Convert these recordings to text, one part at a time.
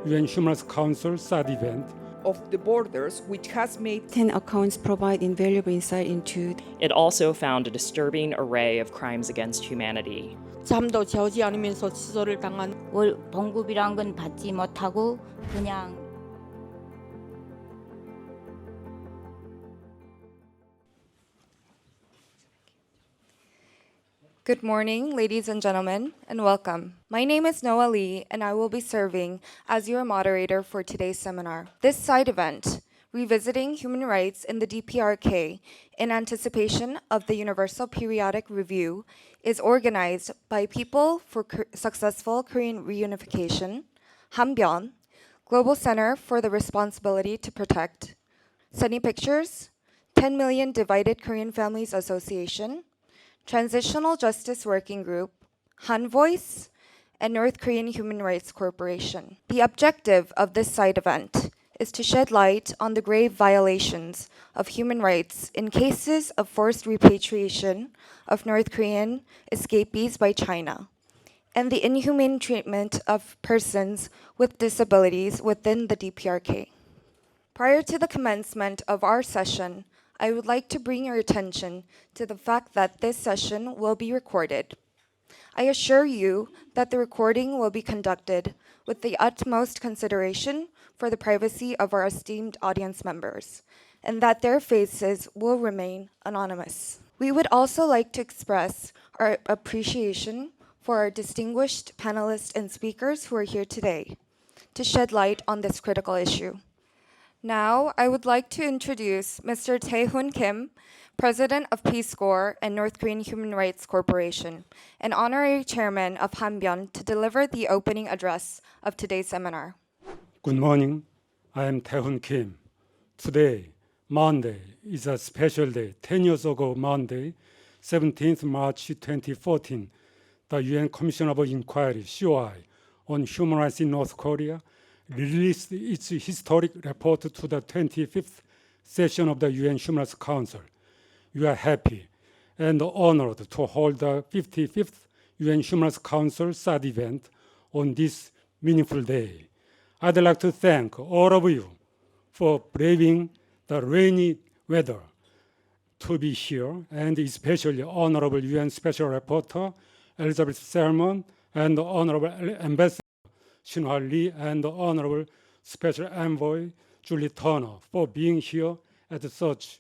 UN Human Rights Council SAD event of the borders, which has made 10 accounts provide invaluable insight into It also found a disturbing array of crimes against humanity. 잠도 재우지 않으면서 치소를 당한 월 봉급이란 건 받지 못하고 그냥 Good morning, ladies and gentlemen, and welcome. My name is Noah Lee, and I will be serving as your moderator for today's seminar. This side event, Revisiting Human Rights in the DPRK in Anticipation of the Universal Periodic Review, is organized by People for Successful Korean Reunification, Hanbyeon, Global Center for the Responsibility to Protect, Sunny Pictures, 10 Million Divided Korean Families Association, Transitional Justice Working Group, Han Voice, and North Korean Human Rights Corporation. The objective of this side event is to shed light on the grave violations of human rights in cases of forced repatriation of North Korean escapees by China, and the inhumane treatment of persons with disabilities within the DPRK. Prior to the commencement of our session, I would like to bring your attention to the fact that this session will be recorded. I assure you that the recording will be conducted with the utmost consideration for the privacy of our esteemed audience members, and that their faces will remain anonymous. We would also like to express our appreciation for our distinguished panelists and speakers who are here today to shed light on this critical issue. Now, I would like to introduce Mr. Tae-hoon Kim, President of Peace Corps and North Korean Human Rights Corporation, and Honorary Chairman of Hanbyeon, to deliver the opening address of today's seminar. Good morning. I am Tae-hoon Kim. Today, Monday, is a special day. 10 years ago, Monday, 17th March 2014, the UN Commission of Inquiry, COI, on human rights in North Korea released its historic report to the 25th session of the UN Human Rights Council. We are happy and honored to hold the 55th UN Human Rights Council SAD event on this meaningful day. I'd like to thank all of you for braving the rainy weather to be here, and especially Honorable UN Special Rapporteur Elizabeth Salmon and Honorable Ambassador Shin-Hwa Lee and Honorable Special Envoy Julie Turner for being here at such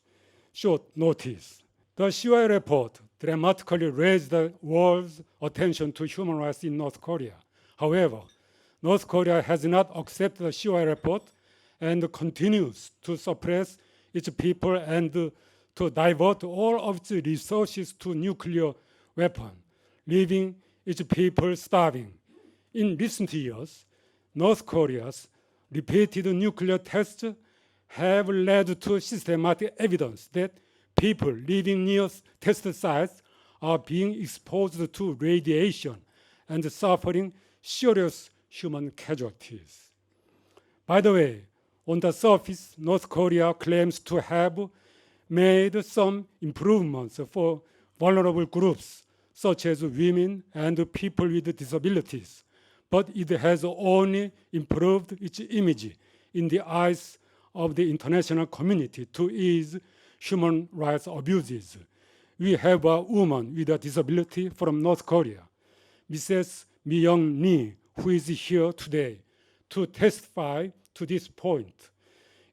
short notice. The COI report dramatically raised the world's attention to human rights in North Korea. However, North Korea has not accepted the COI report and continues to suppress its people and to divert all of its resources to nuclear weapons, leaving its people starving. In recent years, North Korea's repeated nuclear tests have led to systematic evidence that people living near test sites are being exposed to radiation and suffering serious human casualties. By the way, on the surface, North Korea claims to have made some improvements for vulnerable groups, such as women and people with disabilities, but it has only improved its image in the eyes of the international community to ease human rights abuses. We have a woman with a disability from North Korea, Mrs. Mi-young Lee, who is here today to testify to this point.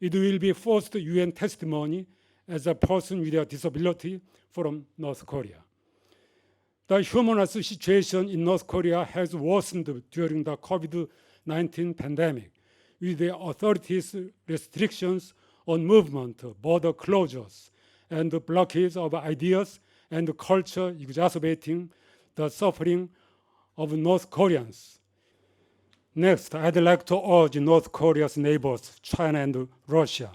It will be first UN testimony as a person with a disability from North Korea. The human rights situation in North Korea has worsened during the COVID-19 pandemic, with the authorities' restrictions on movement, border closures, and the blockades of ideas and culture exacerbating the suffering of North Koreans. Next, I'd like to urge North Korea's neighbors, China and Russia,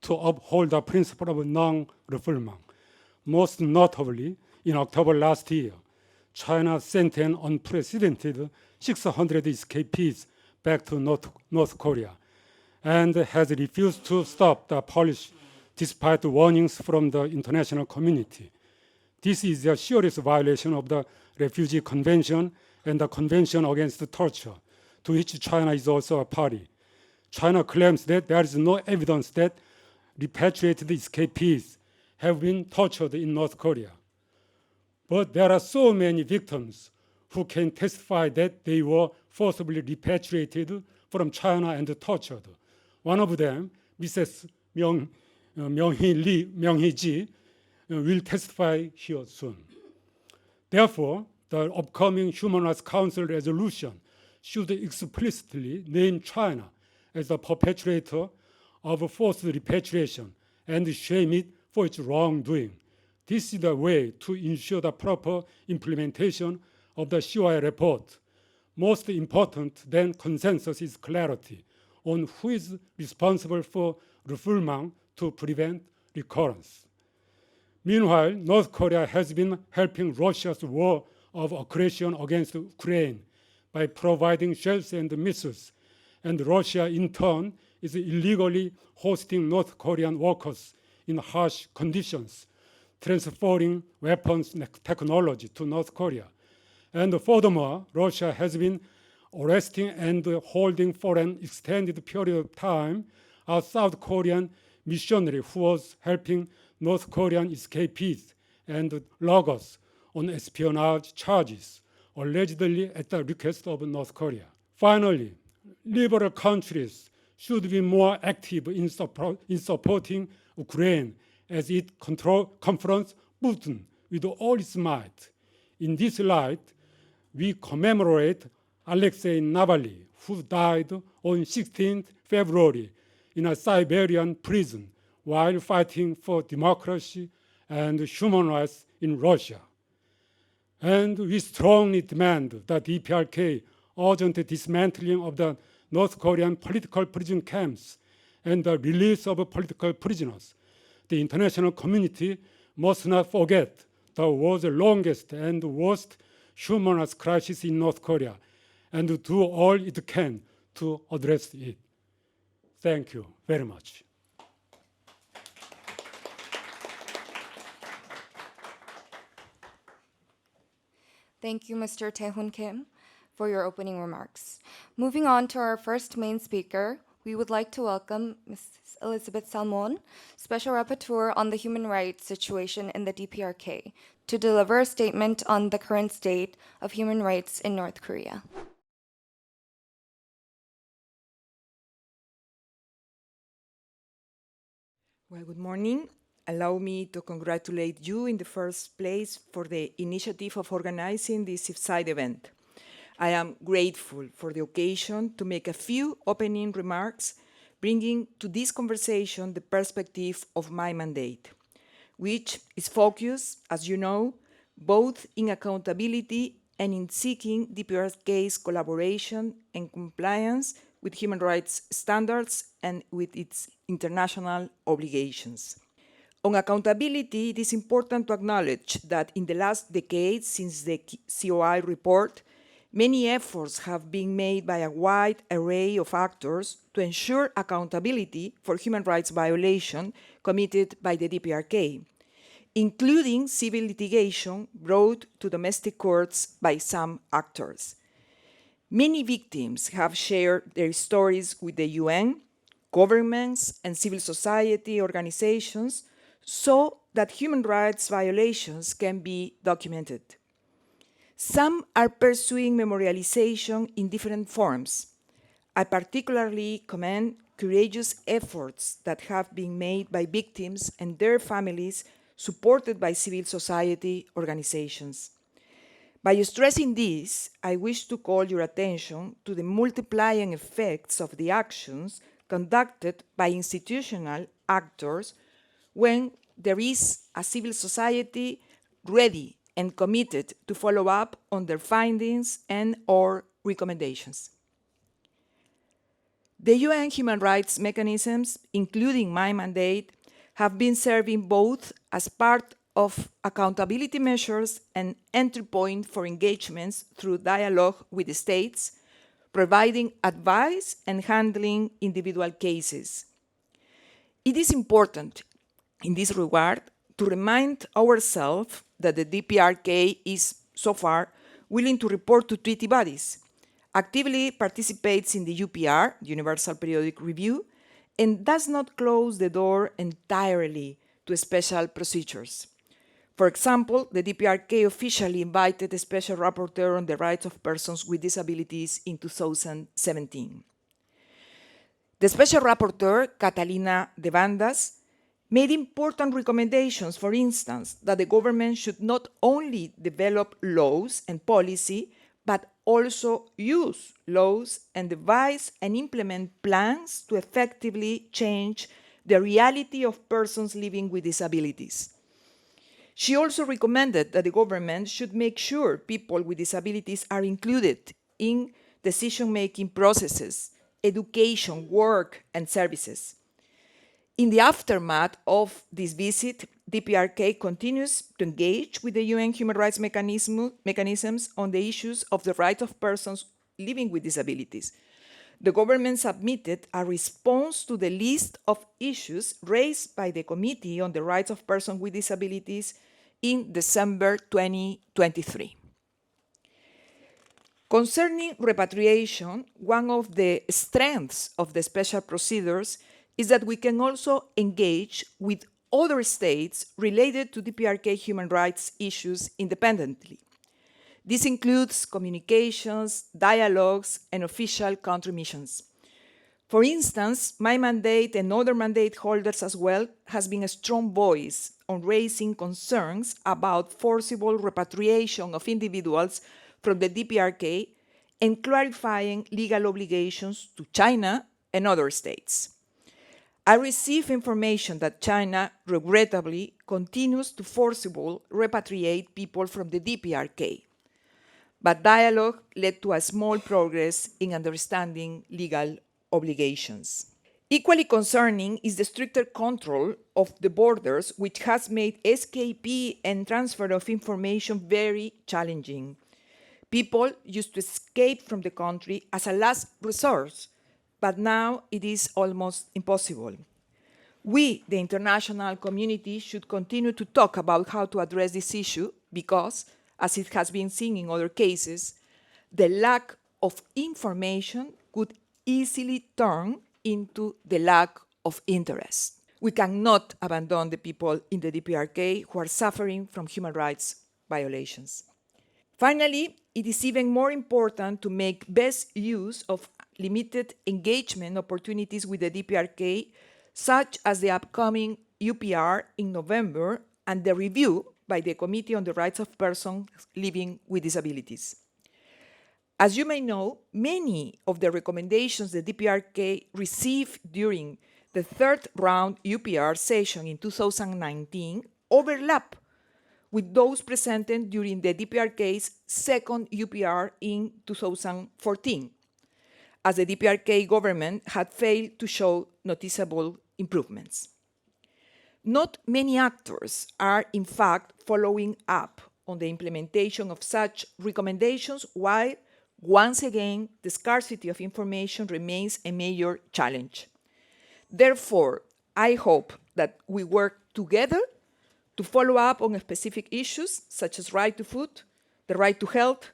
to uphold the principle of non-refoulement. Most notably, in October last year, China sent an unprecedented 600 escapees back to North Korea and has refused to stop the policy despite warnings from the international community. This is a serious violation of the Refugee Convention and the Convention Against Torture, to which China is also a party. China claims that there is no evidence that repatriated escapees have been tortured in North Korea. But there are so many victims who can testify that they were forcibly repatriated from China and tortured. One of them, Mrs. Myung-hee Ji, will testify here soon. Therefore, the upcoming Human Rights Council resolution should explicitly name China as the perpetrator of forced repatriation and shame it for its wrongdoing. This is the way to ensure the proper implementation of the COI report. Most important than consensus is clarity on who is responsible for refoulement to prevent recurrence. Meanwhile, North Korea has been helping Russia's war of aggression against Ukraine by providing shells and missiles, and Russia in turn is illegally hosting North Korean workers in harsh conditions, transferring weapons technology to North Korea. And furthermore, Russia has been arresting and holding for an extended period of time a South Korean missionary who was helping North Korean escapees and loggers on espionage charges, allegedly at the request of North Korea. Finally, liberal countries should be more active in supporting Ukraine as it confronts Putin with all its might. In this light, we commemorate Alexei Navalny, who died on 16th February in a Siberian prison while fighting for democracy and human rights in Russia. And we strongly demand the DPRK urgent dismantling of the North Korean political prison camps and the release of political prisoners. The international community must not forget the world's longest and worst human rights crisis in North Korea and do all it can to address it. Thank you very much. Thank you, Mr. Tae-hoon Kim, for your opening remarks. Moving on to our first main speaker, we would like to welcome Ms. Elizabeth Salmon, Special Rapporteur on the human rights situation in the DPRK, to deliver a statement on the current state of human rights in North Korea. Well, good morning. Allow me to congratulate you in the first place for the initiative of organizing this side event. I am grateful for the occasion to make a few opening remarks, bringing to this conversation the perspective of my mandate, which is focused, as you know, both in accountability and in seeking DPRK's collaboration and compliance with human rights standards and with its international obligations. On accountability, it is important to acknowledge that in the last decade since the COI report, many efforts have been made by a wide array of actors to ensure accountability for human rights violations committed by the DPRK, including civil litigation brought to domestic courts by some actors. Many victims have shared their stories with the UN, governments, and civil society organizations so that human rights violations can be documented. Some are pursuing memorialization in different forms. I particularly commend courageous efforts that have been made by victims and their families supported by civil society organizations. By stressing this, I wish to call your attention to the multiplying effects of the actions conducted by institutional actors when there is a civil society ready and committed to follow up on their findings and/or recommendations. The UN human rights mechanisms, including my mandate, have been serving both as part of accountability measures and entry point for engagements through dialogue with the states, providing advice and handling individual cases. It is important in this regard to remind ourselves that the DPRK is, so far, willing to report to treaty bodies, actively participates in the UPR, Universal Periodic Review, and does not close the door entirely to special procedures. For example, the DPRK officially invited a special rapporteur on the rights of persons with disabilities in 2017. The special rapporteur, Catalina de Bandas, made important recommendations, for instance, that the government should not only develop laws and policy, but also use laws and devise and implement plans to effectively change the reality of persons living with disabilities. She also recommended that the government should make sure people with disabilities are included in decision-making processes, education, work, and services. In the aftermath of this visit, DPRK continues to engage with the UN human rights mechanisms on the issues of the rights of persons living with disabilities. The government submitted a response to the list of issues raised by the Committee on the Rights of Persons with Disabilities in December 2023. Concerning repatriation, one of the strengths of the special procedures is that we can also engage with other states related to DPRK human rights issues independently. This includes communications, dialogues, and official country missions. For instance, my mandate and other mandate holders as well has been a strong voice on raising concerns about forcible repatriation of individuals from the DPRK and clarifying legal obligations to China and other states. I receive information that China, regrettably, continues to forcibly repatriate people from the DPRK. But dialogue led to a small progress in understanding legal obligations. Equally concerning is the stricter control of the borders, which has made escape and transfer of information very challenging. People used to escape from the country as a last resort, but now it is almost impossible. We, the international community, should continue to talk about how to address this issue because, as it has been seen in other cases, the lack of information could easily turn into the lack of interest. We cannot abandon the people in the DPRK who are suffering from human rights violations. Finally, it is even more important to make best use of limited engagement opportunities with the DPRK, such as the upcoming UPR in November and the review by the Committee on the Rights of Persons Living with Disabilities. As you may know, many of the recommendations the DPRK received during the third round UPR session in 2019 overlap with those presented during the DPRK's second UPR in 2014, as the DPRK government had failed to show noticeable improvements. Not many actors are, in fact, following up on the implementation of such recommendations, while, once again, the scarcity of information remains a major challenge. Therefore, I hope that we work together to follow up on specific issues such as right to food, the right to health,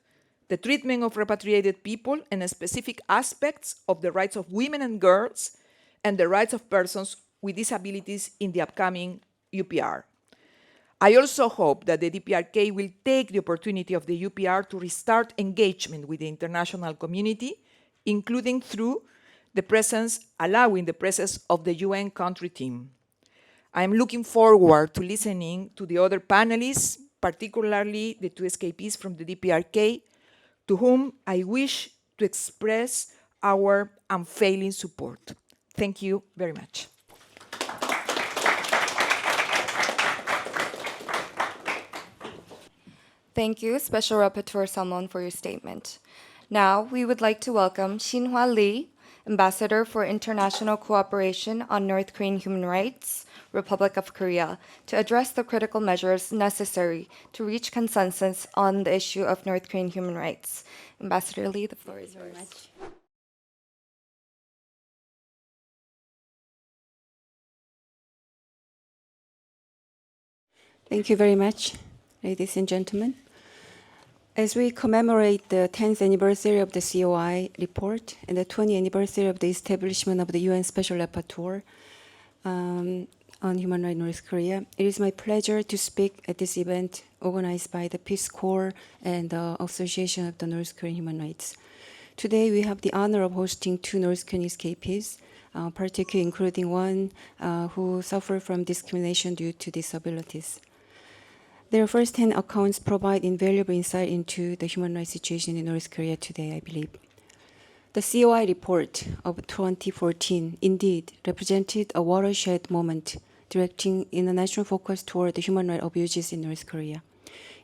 the treatment of repatriated people, and specific aspects of the rights of women and girls, and the rights of persons with disabilities in the upcoming UPR. I also hope that the DPRK will take the opportunity of the UPR to restart engagement with the international community, including through allowing the presence of the UN country team. I am looking forward to listening to the other panelists, particularly the two escapees from the DPRK, to whom I wish to express our unfailing support. Thank you very much. Thank you, Special Rapporteur Salmon, for your statement. Now, we would like to welcome Shinhwa Lee, Ambassador for International Cooperation on North Korean Human Rights, Republic of Korea, to address the critical measures necessary to reach consensus on the issue of North Korean human rights. Ambassador Lee, the floor is yours. Thank you very much, ladies and gentlemen. As we commemorate the 10th anniversary of the COI report and the 20th anniversary of the establishment of the UN Special Rapporteur on Human Rights in North Korea, it is my pleasure to speak at this event organized by the Peace Corps and the Association of the North Korean Human Rights. Today, we have the honor of hosting two North Korean escapees, particularly including one who suffered from discrimination due to disabilities. Their first-hand accounts provide invaluable insight into the human rights situation in North Korea today, I believe. The COI report of 2014 indeed represented a watershed moment, directing international focus toward the human rights abuses in North Korea.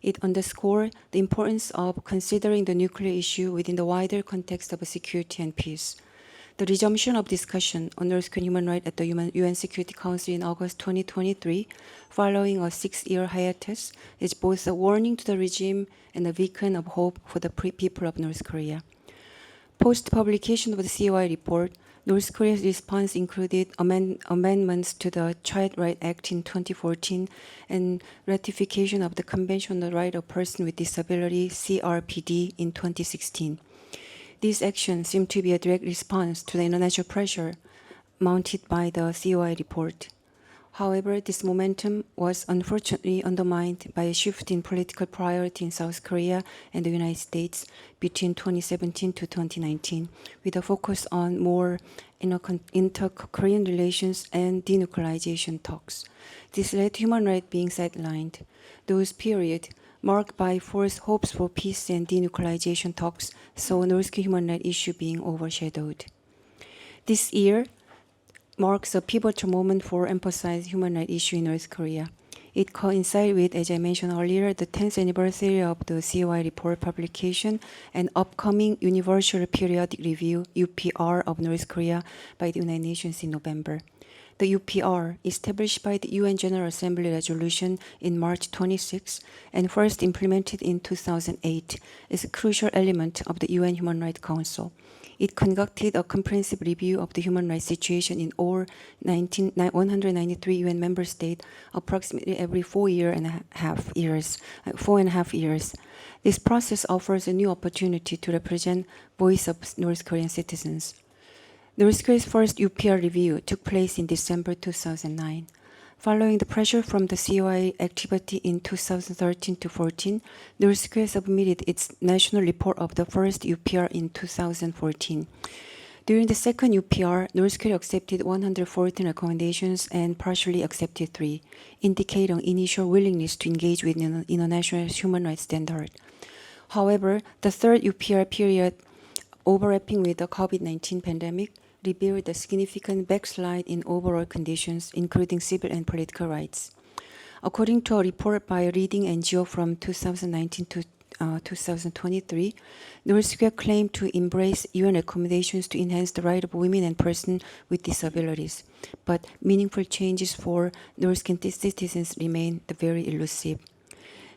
It underscored the importance of considering the nuclear issue within the wider context of security and peace. The resumption of discussion on North Korean human rights at the UN Security Council in August 2023, following a 6-year hiatus, is both a warning to the regime and a beacon of hope for the people of North Korea. Post-publication of the COI report, North Korea's response included amendments to the Child Rights Act in 2014 and ratification of the Convention on the Rights of Persons with Disability, CRPD, in 2016. These actions seem to be a direct response to the international pressure mounted by the COI report. However, this momentum was unfortunately undermined by a shift in political priority in South Korea and the United States between 2017 to 2019, with a focus on more inter-Korean relations and denuclearization talks. This led to human rights being sidelined. Those periods, marked by false hopes for peace and denuclearization talks, saw North Korean human rights issue being overshadowed. This year marks a pivotal moment for emphasizing human rights issue in North Korea. It coincides with, as I mentioned earlier, the 10th anniversary of the COI report publication and upcoming Universal Periodic Review, UPR, of North Korea by the United Nations in November. The UPR, established by the UN General Assembly resolution in March 26 and first implemented in 2008, is a crucial element of the UN Human Rights Council. It conducted a comprehensive review of the human rights situation in all 193 UN member states approximately every 4.5 years. This process offers a new opportunity to represent voice of North Korean citizens. North Korea's first UPR review took place in December 2009. Following the pressure from the COI activity in 2013 to 14, North Korea submitted its national report of the first UPR in 2014. During the second UPR, North Korea accepted 114 recommendations and partially accepted 3, indicating initial willingness to engage with international human rights standards. However, the third UPR period, overlapping with the COVID-19 pandemic, revealed a significant backslide in overall conditions, including civil and political rights. According to a report by a leading NGO from 2019 to 2023, North Korea claimed to embrace UN recommendations to enhance the rights of women and persons with disabilities, but meaningful changes for North Korean citizens remain very elusive.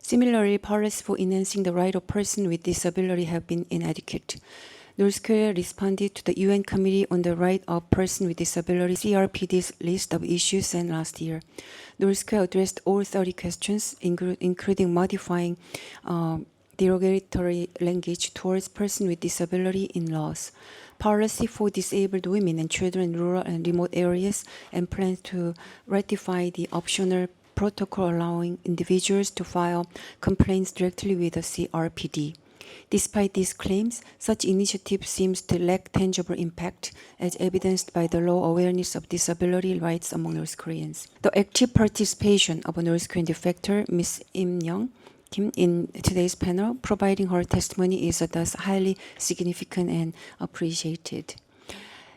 Similarly, policies for enhancing the rights of persons with disability have been inadequate. North Korea responded to the UN Committee on the Rights of Persons with Disabilities, CRPD's list of issues sent last year. North Korea addressed all 30 questions, including modifying derogatory language towards persons with disability in laws, policy for disabled women and children in rural and remote areas, and plans to ratify the optional protocol allowing individuals to file complaints directly with the CRPD. Despite these claims, such initiative seems to lack tangible impact, as evidenced by the low awareness of disability rights among North Koreans. The active participation of a North Korean defector, Ms. Im Young Kim, in today's panel, providing her testimony, is thus highly significant and appreciated.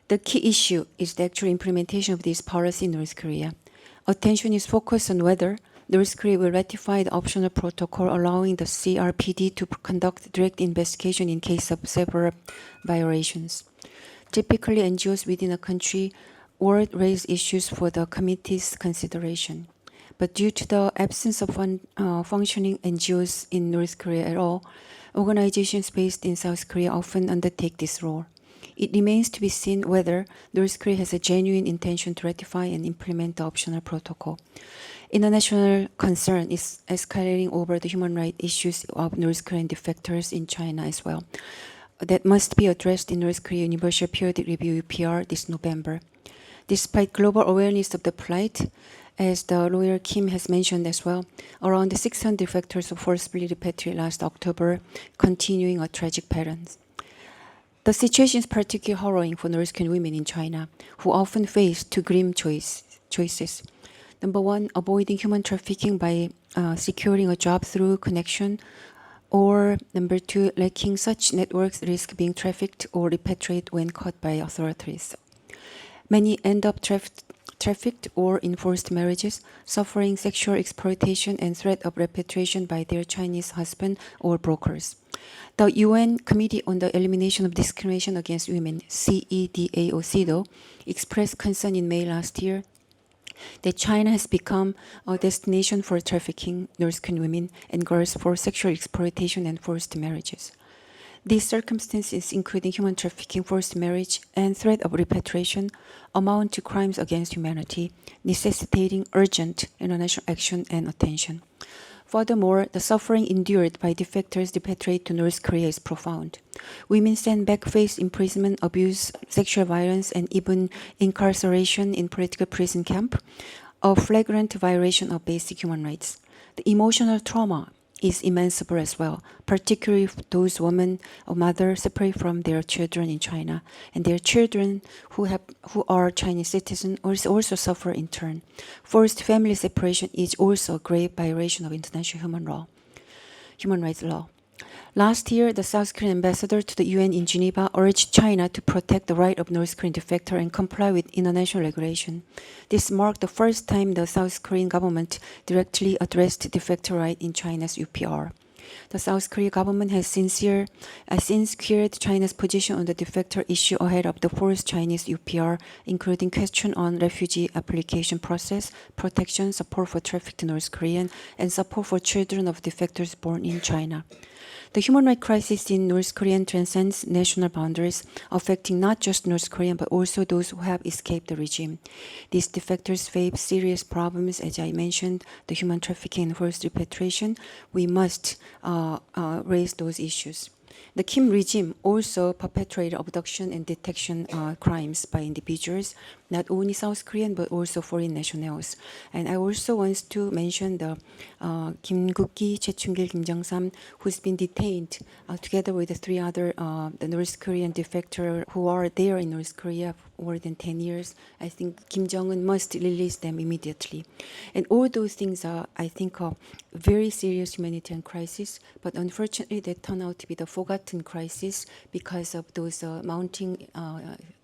The key issue is the actual implementation of this policy in North Korea. Attention is focused on whether North Korea will ratify the optional protocol allowing the CRPD to conduct direct investigation in case of several violations. Typically, NGOs within a country would raise issues for the committee's consideration. But due to the absence of functioning NGOs in North Korea at all, organizations based in South Korea often undertake this role. It remains to be seen whether North Korea has a genuine intention to ratify and implement the optional protocol. International concern is escalating over the human rights issues of North Korean defectors in China as well. That must be addressed in North Korea Universal Periodic Review UPR this November. Despite global awareness of the plight, as the lawyer Kim has mentioned as well, around 600 defectors were forcibly repatriated last October, continuing a tragic pattern. The situation is particularly harrowing for North Korean women in China, who often face two grim choices. Number one, avoiding human trafficking by securing a job through connection, or number two, lacking such networks risk being trafficked or repatriated when caught by authorities. Many end up trafficked or in forced marriages, suffering sexual exploitation and threat of repatriation by their Chinese husband or brokers. The UN Committee on the Elimination of Discrimination Against Women, CEDAW, expressed concern in May last year that China has become a destination for trafficking North Korean women and girls for sexual exploitation and forced marriages. These circumstances, including human trafficking, forced marriage, and threat of repatriation, amount to crimes against humanity, necessitating urgent international action and attention. Furthermore, the suffering endured by defectors repatriated to North Korea is profound. Women sent back face imprisonment, abuse, sexual violence, and even incarceration in political prison camp, a flagrant violation of basic human rights. The emotional trauma is immense as well, particularly for those women or mothers separated from their children in China, and their children who are Chinese citizens also suffer in turn. Forced family separation is also a grave violation of international human rights law. Last year, the South Korean ambassador to the UN in Geneva urged China to protect the right of North Korean defector and comply with international regulation. This marked the first time the South Korean government directly addressed defector right in China's UPR. The South Korean government has since cleared China's position on the defector issue ahead of the fourth Chinese UPR, including question on refugee application process, protection, support for trafficked North Korean, and support for children of defectors born in China. The human rights crisis in North Korea transcends national boundaries, affecting not just North Koreans but also those who have escaped the regime. These defectors face serious problems, as I mentioned, the human trafficking and forced repatriation. We must raise those issues. The Kim regime also perpetrated abduction and detection crimes by individuals, not only South Korean but also foreign nationals. And I also want to mention the Kim Guk-ki, Choi Chung-gil, Kim Jung-sam, who's been detained together with the three other the North Korean defectors who are there in North Korea for more than 10 years. I think Kim Jong-un must release them immediately. And all those things are, I think, a very serious humanitarian crisis, but unfortunately they turn out to be the forgotten crisis because of those mounting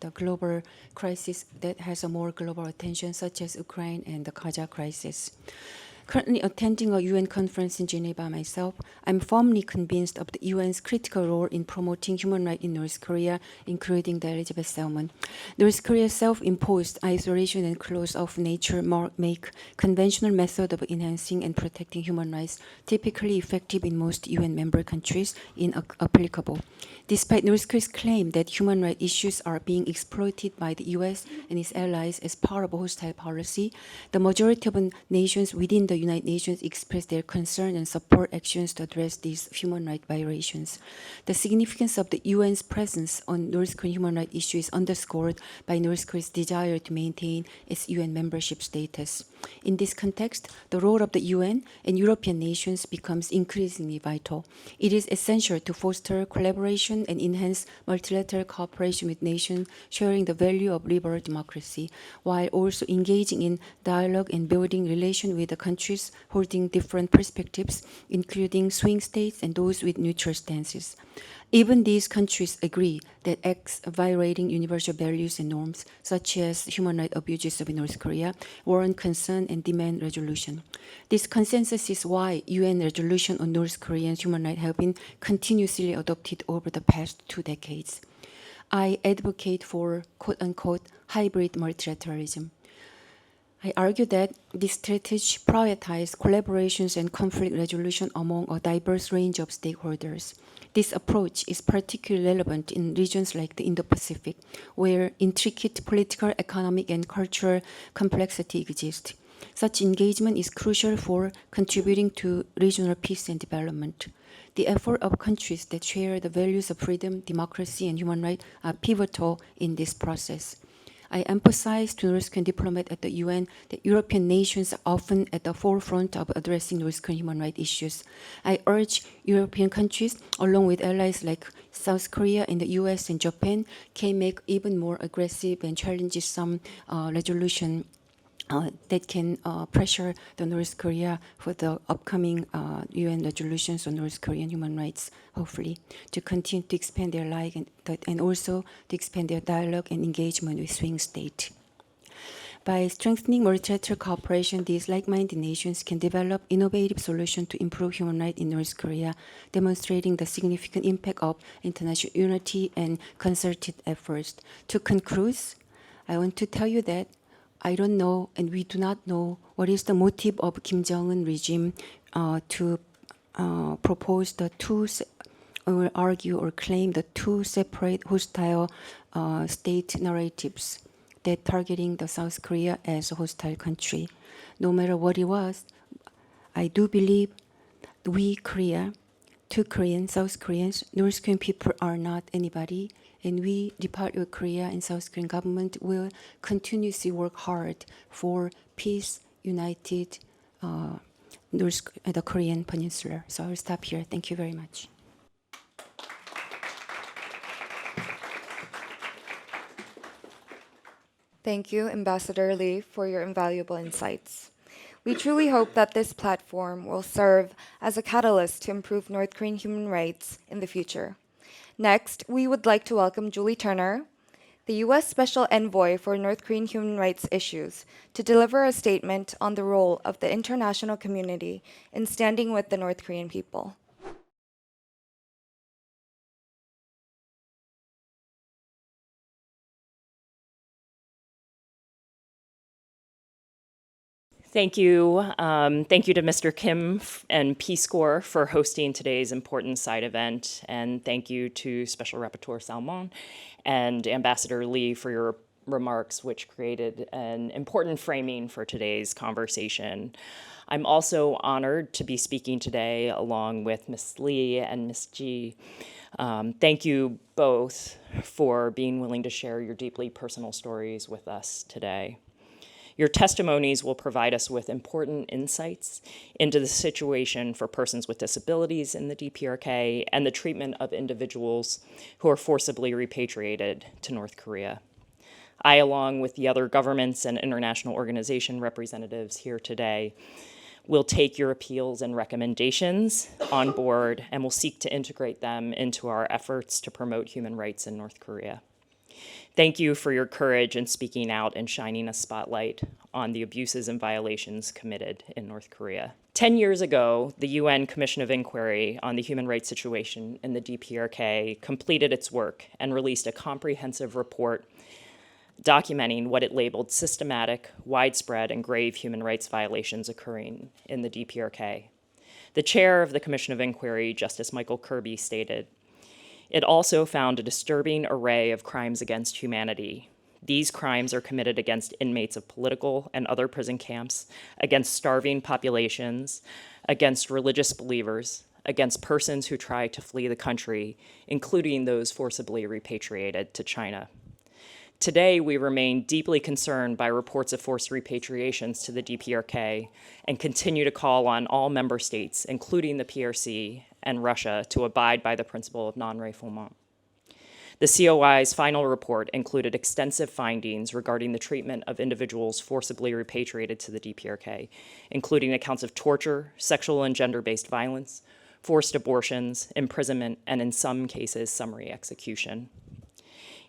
the global crisis that has a more global attention, such as Ukraine and the Gaza crisis. Currently attending a UN conference in Geneva myself, I'm firmly convinced of the UN's critical role in promoting human rights in North Korea, including the Elizabeth Salmon. North Korea's self-imposed isolation and close-off nature make conventional method of enhancing and protecting human rights typically effective in most UN member countries inapplicable. Despite North Korea's claim that human rights issues are being exploited by the US and its allies as part of a hostile policy, the majority of nations within the United Nations express their concern and support actions to address these human rights violations. The significance of the UN's presence on North Korean human rights issues is underscored by North Korea's desire to maintain its UN membership status. In this context, the role of the UN and European nations becomes increasingly vital. It is essential to foster collaboration and enhance multilateral cooperation with nations sharing the value of liberal democracy, while also engaging in dialogue and building relations with the countries holding different perspectives, including swing states and those with neutral stances. Even these countries agree that acts violating universal values and norms, such as human rights abuses of North Korea, warrant concern and demand resolution. This consensus is why UN resolutions on North Korean human rights have been continuously adopted over the past 2 decades. I advocate for quote-unquote hybrid multilateralism. I argue that this strategy prioritizes collaborations and conflict resolution among a diverse range of stakeholders. This approach is particularly relevant in regions like the Indo-Pacific, where intricate political, economic, and cultural complexity exists. Such engagement is crucial for contributing to regional peace and development. The effort of countries that share the values of freedom, democracy, and human rights are pivotal in this process. I emphasize to North Korean diplomats at the UN that European nations are often at the forefront of addressing North Korean human rights issues. I urge European countries, along with allies like South Korea and the US and Japan, can make even more aggressive and challenge some resolution that can pressure the North Korea for the upcoming UN resolutions on North Korean human rights, hopefully, to continue to expand their life and also to expand their dialogue and engagement with swing state. By strengthening multilateral cooperation, these like-minded nations can develop innovative solutions to improve human rights in North Korea, demonstrating the significant impact of international unity and concerted efforts. To conclude, I want to tell you that I don't know, and we do not know, what is the motive of Kim Jong-un regime to propose the two, or argue or claim the two separate hostile state narratives that targeting the South Korea as a hostile country. No matter what it was, I do believe we Korea, two Koreans, South Koreans, North Korean people are not anybody. And we, Department of Korea and South Korean government, will continuously work hard for peace, united the Korean peninsula. So I'll stop here. Thank you very much. Thank you, Ambassador Lee, for your invaluable insights. We truly hope that this platform will serve as a catalyst to improve North Korean human rights in the future. Next, we would like to welcome Julie Turner, the U.S. Special Envoy for North Korean human rights issues, to deliver a statement on the role of the international community in standing with the North Korean people. Thank you. Thank you to Mr. Kim and Peace Corps for hosting today's important side event. And thank you to Special Rapporteur Salmon and Ambassador Lee for your remarks, which created an important framing for today's conversation. I'm also honored to be speaking today along with Ms. Lee and Ms. Ji. Thank you both for being willing to share your deeply personal stories with us today. Your testimonies will provide us with important insights into the situation for persons with disabilities in the DPRK and the treatment of individuals who are forcibly repatriated to North Korea. I, along with the other governments and international organization representatives here today, will take your appeals and recommendations on board and will seek to integrate them into our efforts to promote human rights in North Korea. Thank you for your courage in speaking out and shining a spotlight on the abuses and violations committed in North Korea. 10 years ago, the UN Commission of Inquiry on the Human Rights Situation in the DPRK completed its work and released a comprehensive report documenting what it labeled systematic, widespread, and grave human rights violations occurring in the DPRK. The chair of the Commission of Inquiry, Justice Michael Kirby, stated, "It also found a disturbing array of crimes against humanity. These crimes are committed against inmates of political and other prison camps, against starving populations, against religious believers, against persons who try to flee the country, including those forcibly repatriated to China." Today, we remain deeply concerned by reports of forced repatriations to the DPRK and continue to call on all member states, including the PRC and Russia, to abide by the principle of non-refoulement. The COI's final report included extensive findings regarding the treatment of individuals forcibly repatriated to the DPRK, including accounts of torture, sexual and gender-based violence, forced abortions, imprisonment, and in some cases, summary execution.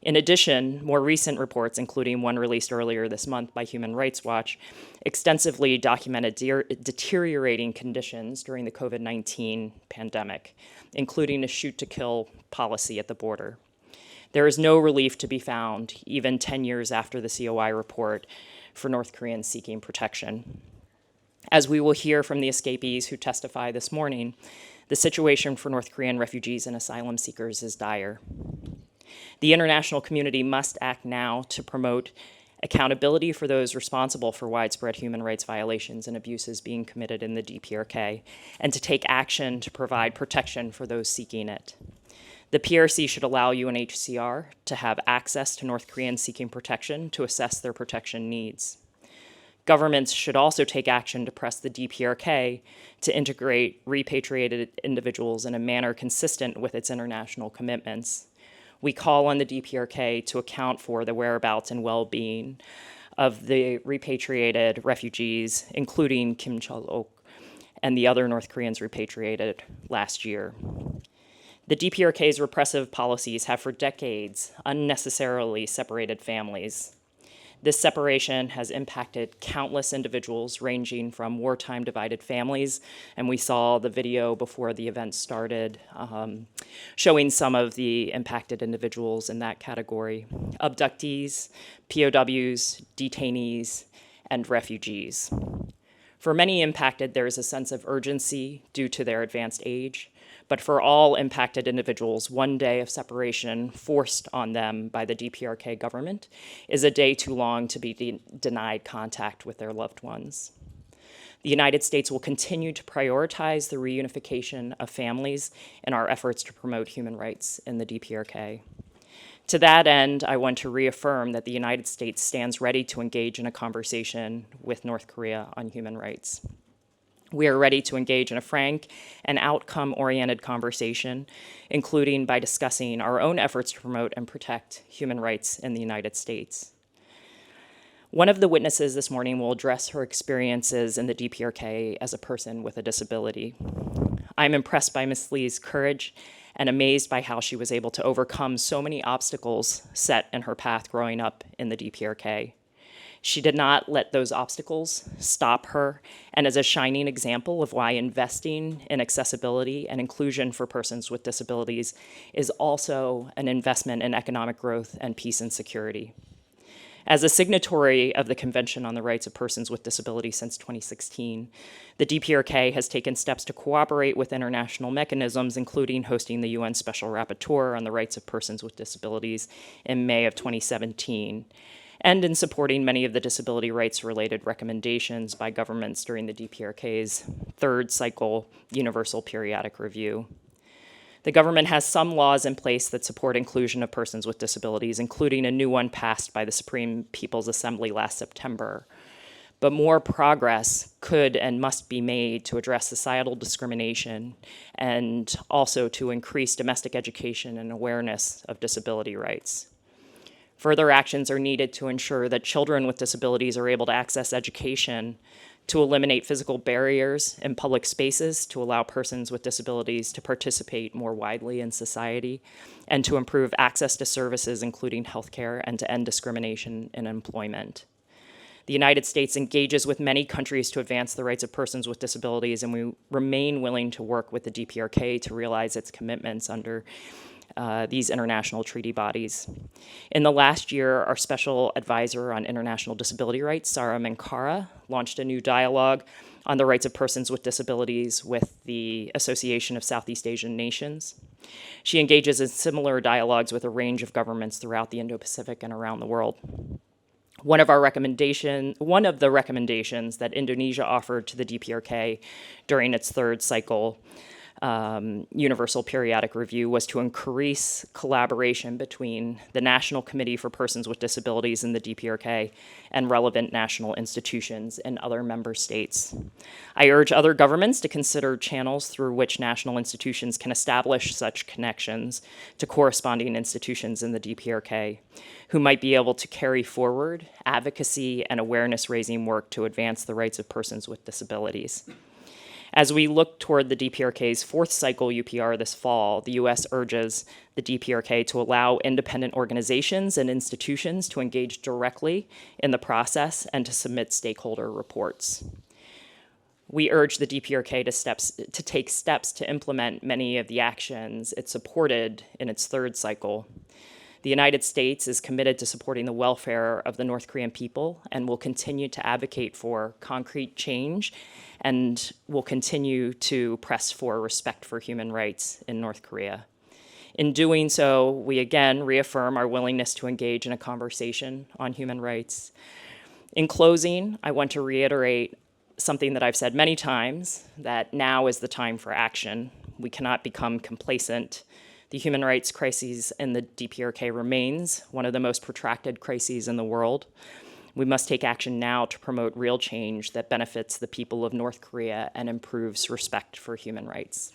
In addition, more recent reports, including one released earlier this month by Human Rights Watch, extensively documented deteriorating conditions during the COVID-19 pandemic, including a shoot-to-kill policy at the border. There is no relief to be found, even 10 years after the COI report, for North Koreans seeking protection. As we will hear from the escapees who testify this morning, the situation for North Korean refugees and asylum seekers is dire. The international community must act now to promote accountability for those responsible for widespread human rights violations and abuses being committed in the DPRK, and to take action to provide protection for those seeking it. The PRC should allow UNHCR to have access to North Koreans seeking protection to assess their protection needs. Governments should also take action to press the DPRK to integrate repatriated individuals in a manner consistent with its international commitments. We call on the DPRK to account for the whereabouts and well-being of the repatriated refugees, including Kim Chul-ok and the other North Koreans repatriated last year. The DPRK's repressive policies have for decades unnecessarily separated families. This separation has impacted countless individuals ranging from wartime divided families, and we saw the video before the event started showing some of the impacted individuals in that category: abductees, POWs, detainees, and refugees. For many impacted, there is a sense of urgency due to their advanced age, but for all impacted individuals, one day of separation forced on them by the DPRK government is a day too long to be denied contact with their loved ones. The United States will continue to prioritize the reunification of families in our efforts to promote human rights in the DPRK. To that end, I want to reaffirm that the United States stands ready to engage in a conversation with North Korea on human rights. We are ready to engage in a frank and outcome-oriented conversation, including by discussing our own efforts to promote and protect human rights in the United States. One of the witnesses this morning will address her experiences in the DPRK as a person with a disability. I'm impressed by Ms. Lee's courage and amazed by how she was able to overcome so many obstacles set in her path growing up in the DPRK. She did not let those obstacles stop her, and is a shining example of why investing in accessibility and inclusion for persons with disabilities is also an investment in economic growth and peace and security. As a signatory of the Convention on the Rights of Persons with Disabilities since 2016, the DPRK has taken steps to cooperate with international mechanisms, including hosting the UN Special Rapporteur on the Rights of Persons with Disabilities in May of 2017. And in supporting many of the disability rights-related recommendations by governments during the DPRK's third cycle Universal Periodic Review. The government has some laws in place that support inclusion of persons with disabilities, including a new one passed by the Supreme People's Assembly last September. But more progress could and must be made to address societal discrimination and also to increase domestic education and awareness of disability rights. Further actions are needed to ensure that children with disabilities are able to access education, to eliminate physical barriers in public spaces, to allow persons with disabilities to participate more widely in society, and to improve access to services, including healthcare, and to end discrimination in employment. The United States engages with many countries to advance the rights of persons with disabilities, and we remain willing to work with the DPRK to realize its commitments under these international treaty bodies. In the last year, our Special Advisor on International Disability Rights, Sara Mankara, launched a new dialogue on the rights of persons with disabilities with the Association of Southeast Asian Nations. She engages in similar dialogues with a range of governments throughout the Indo-Pacific and around the world. One of the recommendations that Indonesia offered to the DPRK during its third cycle Universal Periodic Review was to increase collaboration between the National Committee for Persons with Disabilities in the DPRK and relevant national institutions in other member states. I urge other governments to consider channels through which national institutions can establish such connections to corresponding institutions in the DPRK, who might be able to carry forward advocacy and awareness-raising work to advance the rights of persons with disabilities. As we look toward the DPRK's fourth cycle UPR this fall, the U.S. urges the DPRK to allow independent organizations and institutions to engage directly in the process and to submit stakeholder reports. We urge the DPRK to take steps to implement many of the actions it supported in its third cycle. The United States is committed to supporting the welfare of the North Korean people and will continue to advocate for concrete change and will continue to press for respect for human rights in North Korea. In doing so, we again reaffirm our willingness to engage in a conversation on human rights. In closing, I want to reiterate something that I've said many times, that now is the time for action. We cannot become complacent. The human rights crisis in the DPRK remains one of the most protracted crises in the world. We must take action now to promote real change that benefits the people of North Korea and improves respect for human rights.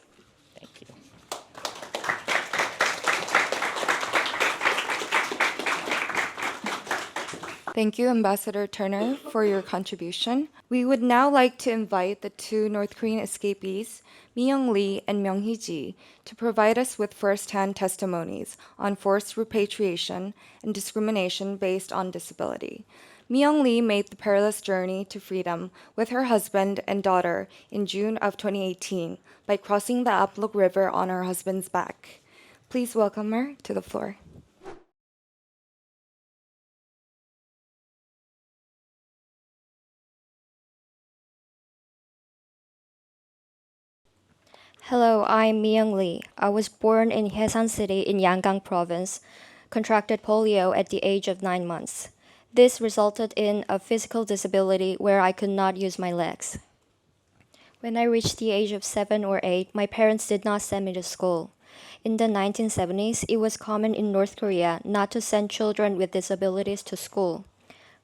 Thank you. Thank you, Ambassador Turner, for your contribution. We would now like to invite the two North Korean escapees, Mi-young Lee and Myung-hee Ji, to provide us with first-hand testimonies on forced repatriation and discrimination based on disability. Mi-young Lee made the perilous journey to freedom with her husband and daughter in June of 2018 by crossing the Aplok River on her husband's back. Please welcome her to the floor. Hello, I'm Mi-young Lee. I was born in Haesan City in Yangang Province, contracted polio at the age of 9 months. This resulted in a physical disability where I could not use my legs. When I reached the age of 7 or 8, my parents did not send me to school. In the 1970s, it was common in North Korea not to send children with disabilities to school.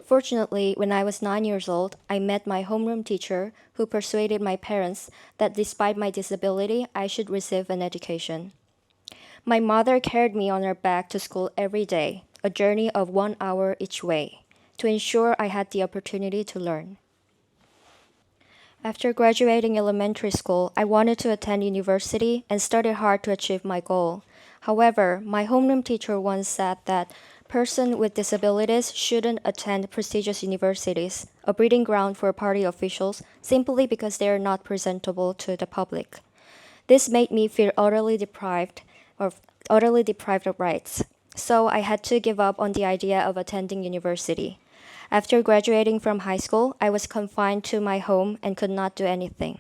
Fortunately, when I was 9 years old, I met my homeroom teacher who persuaded my parents that despite my disability, I should receive an education. My mother carried me on her back to school every day, a journey of 1 hour each way, to ensure I had the opportunity to learn. After graduating elementary school, I wanted to attend university and studied hard to achieve my goal. However, my homeroom teacher once said that persons with disabilities shouldn't attend prestigious universities, a breeding ground for party officials, simply because they are not presentable to the public. This made me feel utterly deprived of rights. So I had to give up on the idea of attending university. After graduating from high school, I was confined to my home and could not do anything.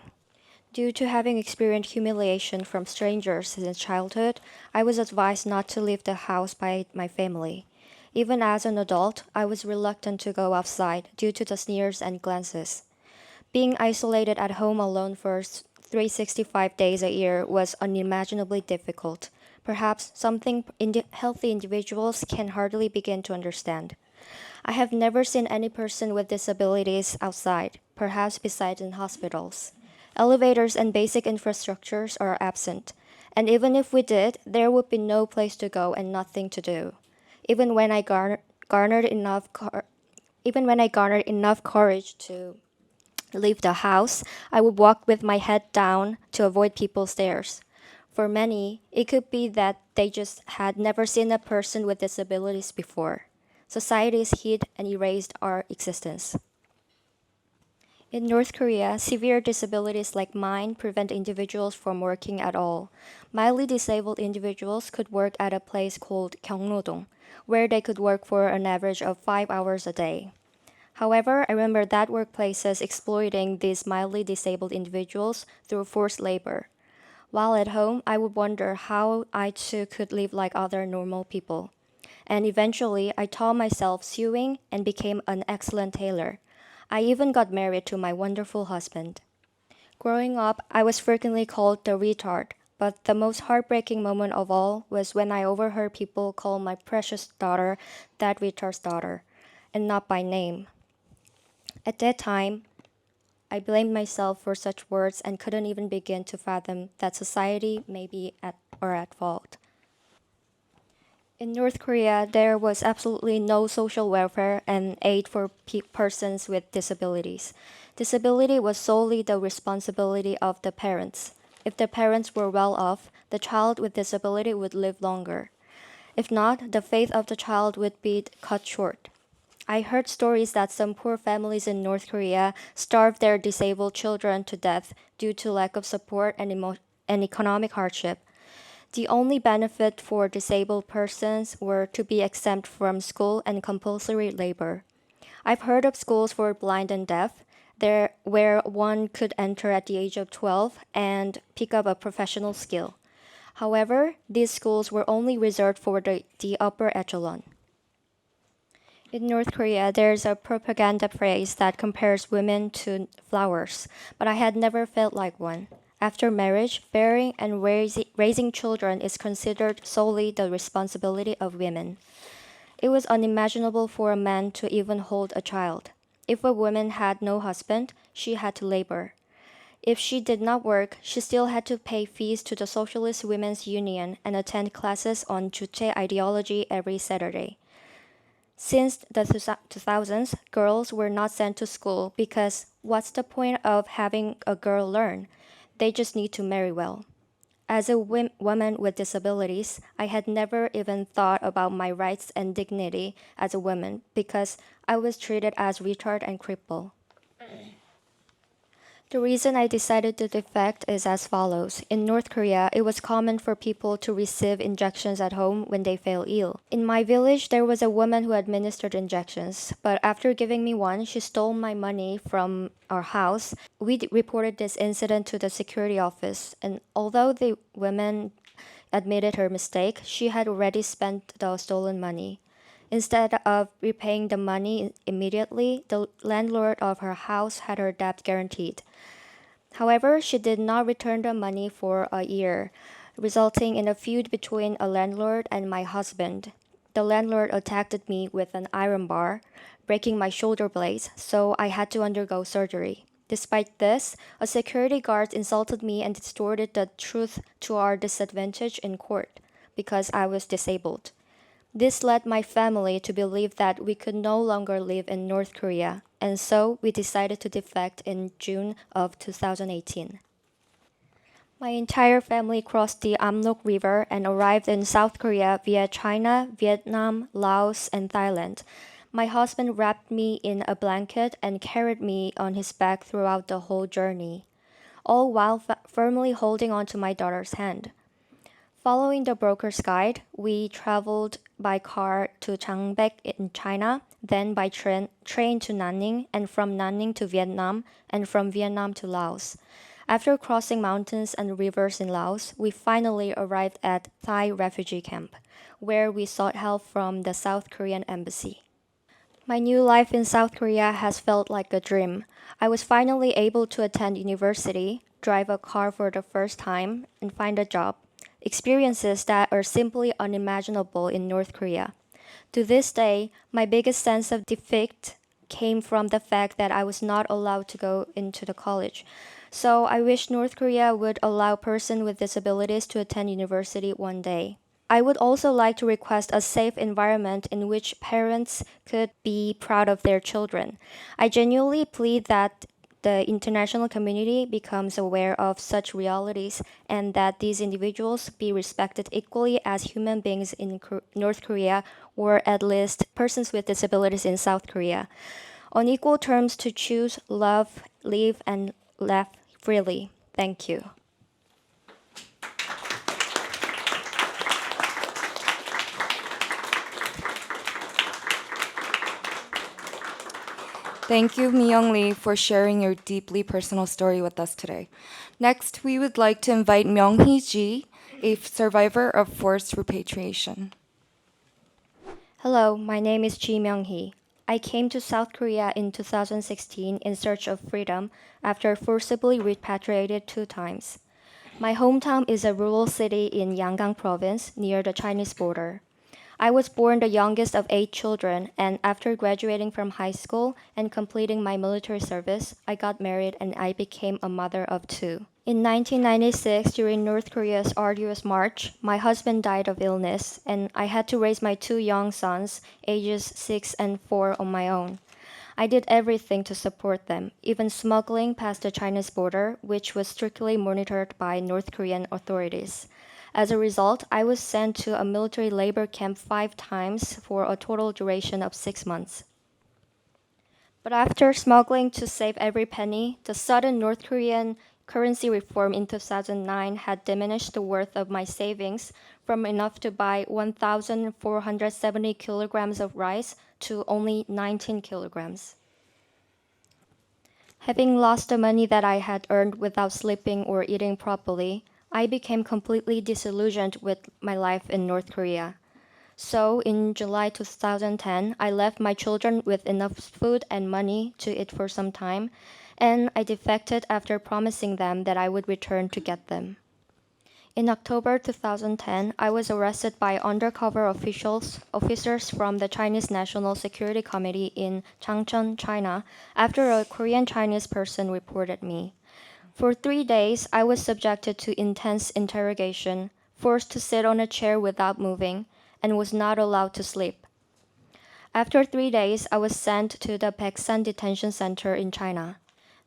Due to having experienced humiliation from strangers since childhood, I was advised not to leave the house by my family. Even as an adult, I was reluctant to go outside due to the sneers and glances. Being isolated at home alone for 365 days a year was unimaginably difficult, perhaps something healthy individuals can hardly begin to understand. I have never seen any person with disabilities outside, perhaps besides in hospitals. Elevators and basic infrastructures are absent, and even if we did, there would be no place to go and nothing to do. Even when I garnered enough courage to leave the house, I would walk with my head down to avoid people's stares. For many, it could be that they just had never seen a person with disabilities before. Society is hid and erased our existence. In North Korea, severe disabilities like mine prevent individuals from working at all. Mildly disabled individuals could work at a place called Gyeongrodong, where they could work for an average of 5 hours a day. However, I remember that workplaces exploiting these mildly disabled individuals through forced labor. While at home, I would wonder how I too could live like other normal people. And eventually, I taught myself sewing and became an excellent tailor. I even got married to my wonderful husband. Growing up, I was frequently called the retard, but the most heartbreaking moment of all was when I overheard people call my precious daughter that retard's daughter, and not by name. At that time, I blamed myself for such words and couldn't even begin to fathom that society may be at fault. In North Korea, there was absolutely no social welfare and aid for persons with disabilities. Disability was solely the responsibility of the parents. If the parents were well off, the child with disability would live longer. If not, the fate of the child would be cut short. I heard stories that some poor families in North Korea starved their disabled children to death due to lack of support and economic hardship. The only benefit for disabled persons were to be exempt from school and compulsory labor. I've heard of schools for blind and deaf, there where one could enter at the age of 12 and pick up a professional skill. However, these schools were only reserved for the upper echelon. In North Korea, there's a propaganda phrase that compares women to flowers, but I had never felt like one. After marriage, bearing and raising children is considered solely the responsibility of women. It was unimaginable for a man to even hold a child. If a woman had no husband, she had to labor. If she did not work, she still had to pay fees to the Socialist Women's Union and attend classes on Juche ideology every Saturday. Since the 2000s, girls were not sent to school because what's the point of having a girl learn? They just need to marry well. As a woman with disabilities, I had never even thought about my rights and dignity as a woman because I was treated as retard and cripple. The reason I decided to defect is as follows. In North Korea, it was common for people to receive injections at home when they fell ill. In my village, there was a woman who administered injections, but after giving me one, she stole my money from our house. We reported this incident to the security office, and although the woman admitted her mistake, she had already spent the stolen money. Instead of repaying the money immediately, the landlord of her house had her debt guaranteed. However, she did not return the money for a year, resulting in a feud between a landlord and my husband. The landlord attacked me with an iron bar, breaking my shoulder blades, so I had to undergo surgery. Despite this, a security guard insulted me and distorted the truth to our disadvantage in court because I was disabled. This led my family to believe that we could no longer live in North Korea, and so we decided to defect in June of 2018. My entire family crossed the Amnok River and arrived in South Korea via China, Vietnam, Laos, and Thailand. My husband wrapped me in a blanket and carried me on his back throughout the whole journey, all while firmly holding onto my daughter's hand. Following the broker's guide, we traveled by car to Changbaek in China, then by train to Nanning, and from Nanning to Vietnam, and from Vietnam to Laos. After crossing mountains and rivers in Laos, we finally arrived at Thai refugee camp, where we sought help from the South Korean embassy. My new life in South Korea has felt like a dream. I was finally able to attend university, drive a car for the first time, and find a job. Experiences that are simply unimaginable in North Korea. To this day, my biggest sense of defeat came from the fact that I was not allowed to go into the college. So I wish North Korea would allow persons with disabilities to attend university one day. I would also like to request a safe environment in which parents could be proud of their children. I genuinely plead that the international community becomes aware of such realities and that these individuals be respected equally as human beings in North Korea, or at least persons with disabilities in South Korea, on equal terms to choose, love, live, and laugh freely. Thank you. Thank you, Myung Lee, for sharing your deeply personal story with us today. Next, we would like to invite Myung Hee Ji, a survivor of forced repatriation. Hello, my name is Ji Myung-hee. I came to South Korea in 2016 in search of freedom after forcibly repatriated 2 times. My hometown is a rural city in Yangang province near the Chinese border. I was born the youngest of 8 children, and after graduating from high school and completing my military service, I got married and I became a mother of 2. In 1996, during North Korea's arduous march, my husband died of illness, and I had to raise my 2 young sons, ages 6 and 4, on my own. I did everything to support them, even smuggling past the Chinese border, which was strictly monitored by North Korean authorities. As a result, I was sent to a military labor camp 5 times for a total duration of 6 months. But after smuggling to save every penny, the sudden North Korean currency reform in 2009 had diminished the worth of my savings from enough to buy 1,470 kilograms of rice to only 19 kilograms. Having lost the money that I had earned without sleeping or eating properly, I became completely disillusioned with my life in North Korea. So, in July 2010, I left my children with enough food and money to eat for some time, and I defected after promising them that I would return to get them. In October 2010, I was arrested by undercover officers from the Chinese National Security Committee in Changchun, China, after a Korean Chinese person reported me. For 3 days, I was subjected to intense interrogation, forced to sit on a chair without moving, and was not allowed to sleep. After 3 days, I was sent to the Baeksan Detention Center in China.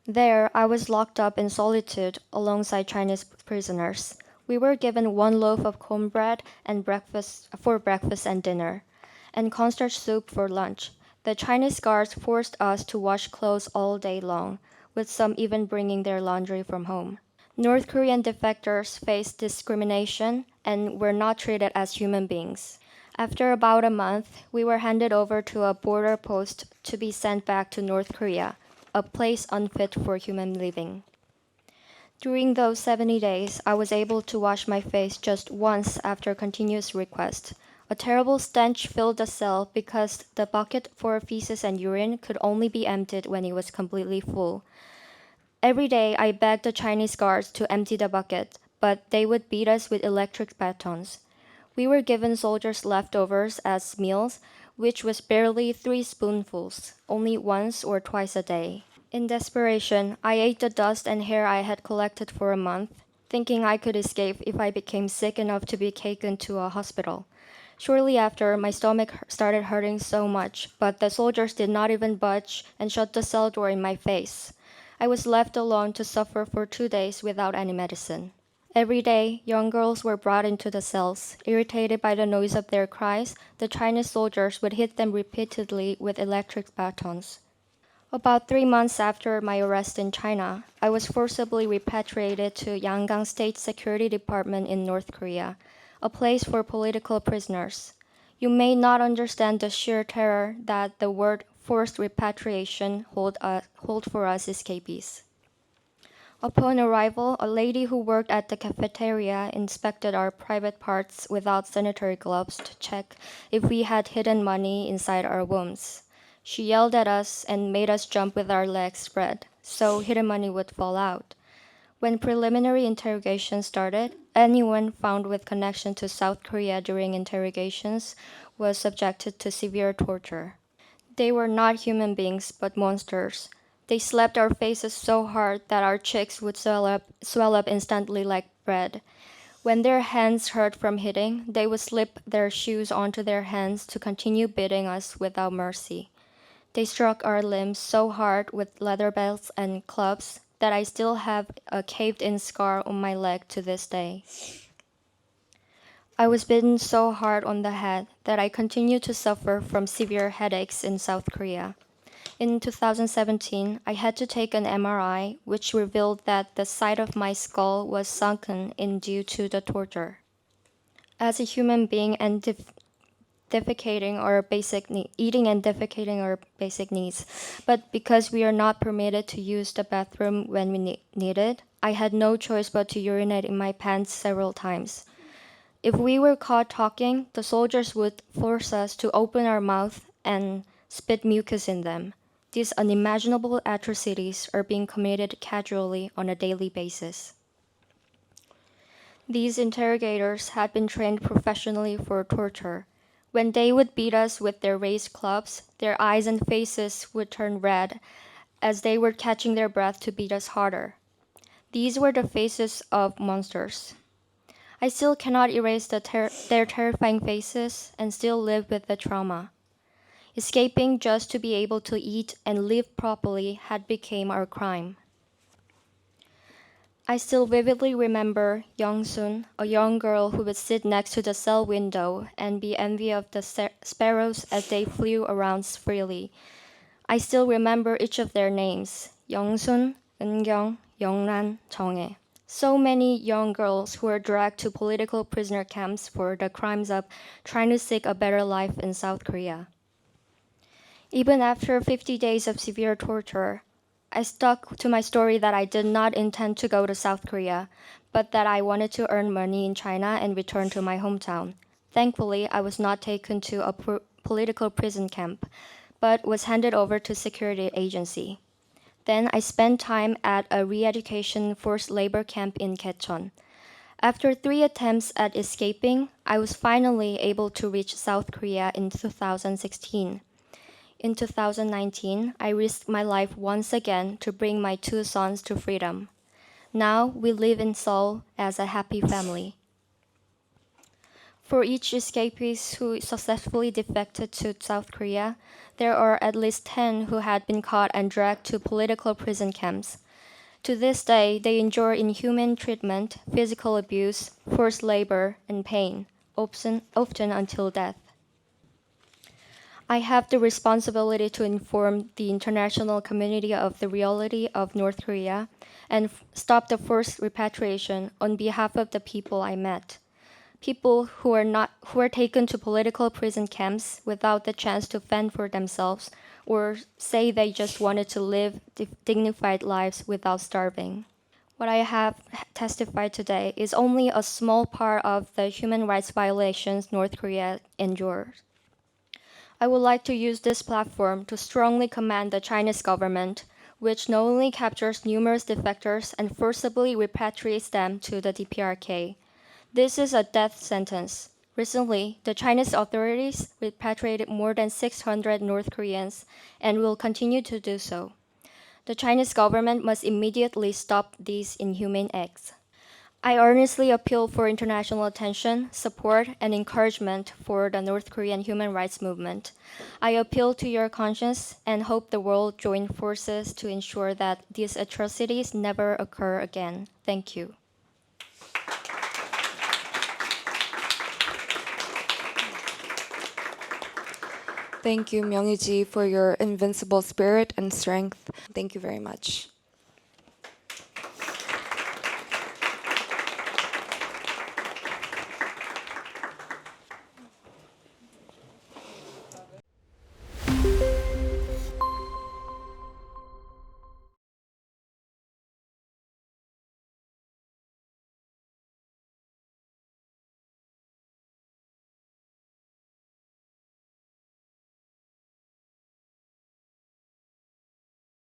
There, I was locked up in solitude alongside Chinese prisoners. We were given 1 loaf of cornbread and for breakfast and dinner, and cornstarch soup for lunch. The Chinese guards forced us to wash clothes all day long, with some even bringing their laundry from home. North Korean defectors faced discrimination and were not treated as human beings. After about a month, we were handed over to a border post to be sent back to North Korea, a place unfit for human living. During those 70 days, I was able to wash my face just once after continuous request. A terrible stench filled the cell because the bucket for feces and urine could only be emptied when it was completely full. Every day, I begged the Chinese guards to empty the bucket, but they would beat us with electric batons. We were given soldiers' leftovers as meals, which was barely 3 spoonfuls, only once or twice a day. In desperation, I ate the dust and hair I had collected for a month, thinking I could escape if I became sick enough to be taken to a hospital. Shortly after, my stomach started hurting so much, but the soldiers did not even budge and shut the cell door in my face. I was left alone to suffer for 2 days without any medicine. Every day, young girls were brought into the cells. Irritated by the noise of their cries, the Chinese soldiers would hit them repeatedly with electric batons. About 3 months after my arrest in China, I was forcibly repatriated to Yangon State Security Department in North Korea, a place for political prisoners. You may not understand the sheer terror that the word forced repatriation hold for us escapees. Upon arrival, a lady who worked at the cafeteria inspected our private parts without sanitary gloves to check if we had hidden money inside our wombs. She yelled at us and made us jump with our legs spread, so hidden money would fall out. When preliminary interrogation started, anyone found with connection to South Korea during interrogations was subjected to severe torture. They were not human beings, but monsters. They slapped our faces so hard that our cheeks would swell up instantly like bread. When their hands hurt from hitting, they would slip their shoes onto their hands to continue beating us without mercy. They struck our limbs so hard with leather belts and clubs that I still have a caved-in scar on my leg to this day. I was bitten so hard on the head that I continue to suffer from severe headaches in South Korea. In 2017, I had to take an MRI, which revealed that the side of my skull was sunken in due to the torture. As a human being and eating and defecating are basic needs, but because we are not permitted to use the bathroom when we need it, I had no choice but to urinate in my pants several times. If we were caught talking, the soldiers would force us to open our mouth and spit mucus in them. These unimaginable atrocities are being committed casually on a daily basis. These interrogators had been trained professionally for torture. When they would beat us with their raised clubs, their eyes and faces would turn red as they were catching their breath to beat us harder. These were the faces of monsters. I still cannot erase their terrifying faces and still live with the trauma. Escaping just to be able to eat and live properly had become our crime. I still vividly remember Young-sun, a young girl who would sit next to the cell window and be envy of the sparrows as they flew around freely. I still remember each of their names: Young-sun, Eun-kyung, Yongran, Cheonghae. So many young girls who were dragged to political prisoner camps for the crimes of trying to seek a better life in South Korea. Even after 50 days of severe torture, I stuck to my story that I did not intend to go to South Korea, but that I wanted to earn money in China and return to my hometown. Thankfully, I was not taken to a political prison camp, but was handed over to security agency. Then I spent time at a re-education forced labor camp in Gyecheon. After 3 attempts at escaping, I was finally able to reach South Korea in 2016. In 2019, I risked my life once again to bring my 2 sons to freedom. Now we live in Seoul as a happy family. For each escapee who successfully defected to South Korea, there are at least 10 who had been caught and dragged to political prison camps. To this day, they endure inhuman treatment, physical abuse, forced labor, and pain, often until death. I have the responsibility to inform the international community of the reality of North Korea and stop the forced repatriation on behalf of the people I met. People who are taken to political prison camps without the chance to fend for themselves or say they just wanted to live dignified lives without starving. What I have testified today is only a small part of the human rights violations North Korea endures. I would like to use this platform to strongly commend the Chinese government, which not only captures numerous defectors and forcibly repatriates them to the DPRK. This is a death sentence. Recently, the Chinese authorities repatriated more than 600 North Koreans and will continue to do so. The Chinese government must immediately stop these inhumane acts. I earnestly appeal for international attention, support, and encouragement for the North Korean human rights movement. I appeal to your conscience and hope the world join forces to ensure that these atrocities never occur again. Thank you. Thank you, Myung-hee, for your invincible spirit and strength. Thank you very much.